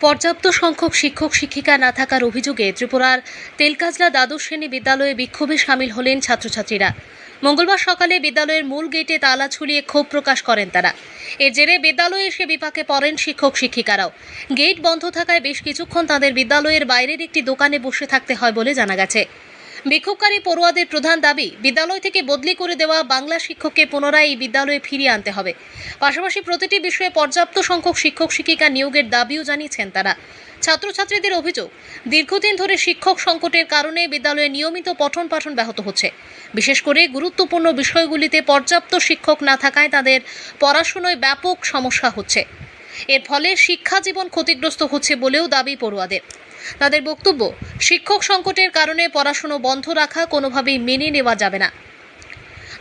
পর্যাপ্ত সংখ্যক শিক্ষক শিক্ষিকা না থাকার অভিযোগে ত্রিপুরার তেলকাজলা দ্বাদশ শ্রেণী বিদ্যালয়ে বিক্ষোভে সামিল হলেন ছাত্রছাত্রীরা। মঙ্গলবার সকালে বিদ্যালয়ের মূল গেটে তালা ঝুলিয়ে ক্ষোভ প্রকাশ করেন তারা। এর জেরে বিদ্যালয়ে এসে বিপাকে পড়েন শিক্ষক শিক্ষিকারাও। গেট বন্ধ থাকায় বেশ কিছুক্ষণ তাদের বিদ্যালয়ের বাইরের একটি দোকানে বসে থাকতে হয় বলে জানা গেছে। বিক্ষোভকারী পড়ুয়াদের প্রধান দাবি, বিদ্যালয় থেকে বদলি করে দেওয়া বাংলা শিক্ষককে পুনরায় এই বিদ্যালয়ে ফিরিয়ে আনতে হবে। পাশাপাশি প্রতিটি বিষয়ে পর্যাপ্ত সংখ্যক শিক্ষক শিক্ষিকা নিয়োগের দাবিও জানিয়েছেন তারা। ছাত্রছাত্রীদের অভিযোগ, দীর্ঘদিন ধরে শিক্ষক সংকটের কারণে বিদ্যালয়ে নিয়মিত পঠন পাঠন ব্যাহত হচ্ছে। বিশেষ করে গুরুত্বপূর্ণ বিষয়গুলিতে পর্যাপ্ত শিক্ষক না থাকায় তাদের পড়াশোনায় ব্যাপক সমস্যা হচ্ছে। এর ফলে শিক্ষা জীবন ক্ষতিগ্রস্ত হচ্ছে বলেও দাবি পড়ুয়াদের। তাদের বক্তব্য, শিক্ষক সংকটের কারণে পড়াশোনা বন্ধ রাখা কোনোভাবেই মেনে নেওয়া যাবে না।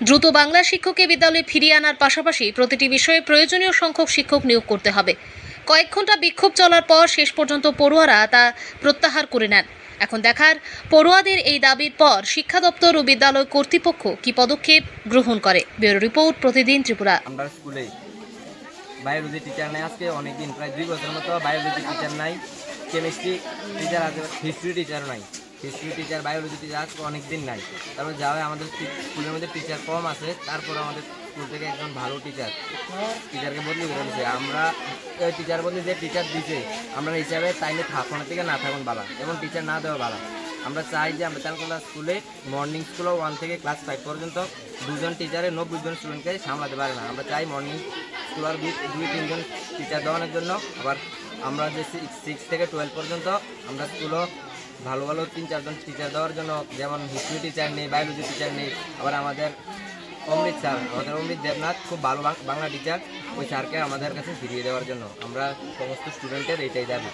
দ্রুত বাংলা শিক্ষককে বিদ্যালয়ে ফিরিয়ে আনার পাশাপাশি প্রতিটি বিষয়ে প্রয়োজনীয় সংখ্যক শিক্ষক নিয়োগ করতে হবে। কয়েক ঘন্টা বিক্ষোভ চলার পর শেষ পর্যন্ত পড়ুয়ারা তা প্রত্যাহার করে নেন। এখন দেখার, পড়ুয়াদের এই দাবির পর শিক্ষা দপ্তর ও বিদ্যালয় কর্তৃপক্ষ কি পদক্ষেপ গ্রহণ করে। ব্যুরো রিপোর্ট, প্রতিদিন ত্রিপুরা। আমরা স্কুলে বায়োলজি টিচার নাই, আজকে অনেকদিন প্রায় 2 বছরের মতো বায়োলজি টিচার নাই, কেমিস্ট্রি টিচার আছে, হিস্ট্রি টিচারও নাই। হিস্ট্রি টিচার, বায়োলজি টিচার আজকে অনেকদিন নাই। তারপর যা হয়, আমাদের স্কুলের মধ্যে টিচার কম আছে, তারপর আমাদের স্কুল থেকে একজন ভালো টিচারকে বদলি করে দিয়েছে। আমরা ওই টিচার বদলি যে টিচার দিছে, আমরা হিসাবে তাইলে থাকুন থেকে না থাকুন বালা, এবং টিচার না দেওয়া বালা। আমরা চাই যে আমরা তেলকলা স্কুলে মর্নিং স্কুলও 1 থেকে ক্লাস 5 পর্যন্ত 2 জন টিচারে 90 জন স্টুডেন্টকে সামলাতে পারে না। আমরা চাই মর্নিং স্কুল আর 2-3 জন টিচার দেওয়ানোর জন্য। আবার আমরা যে 6 থেকে 12 পর্যন্ত আমরা স্কুলও ভালো ভালো 3-4 জন টিচার দেওয়ার জন্য, যেমন হিস্ট্রি টিচার নেই, বায়োলজি টিচার নেই। আবার আমাদের অমৃত স্যার, আমাদের অমৃত দেবনাথ খুব ভালো বাংলা টিচার, ওই স্যারকে আমাদের কাছে ফিরিয়ে দেওয়ার জন্য আমরা সমস্ত স্টুডেন্টের এইটাই দাবি।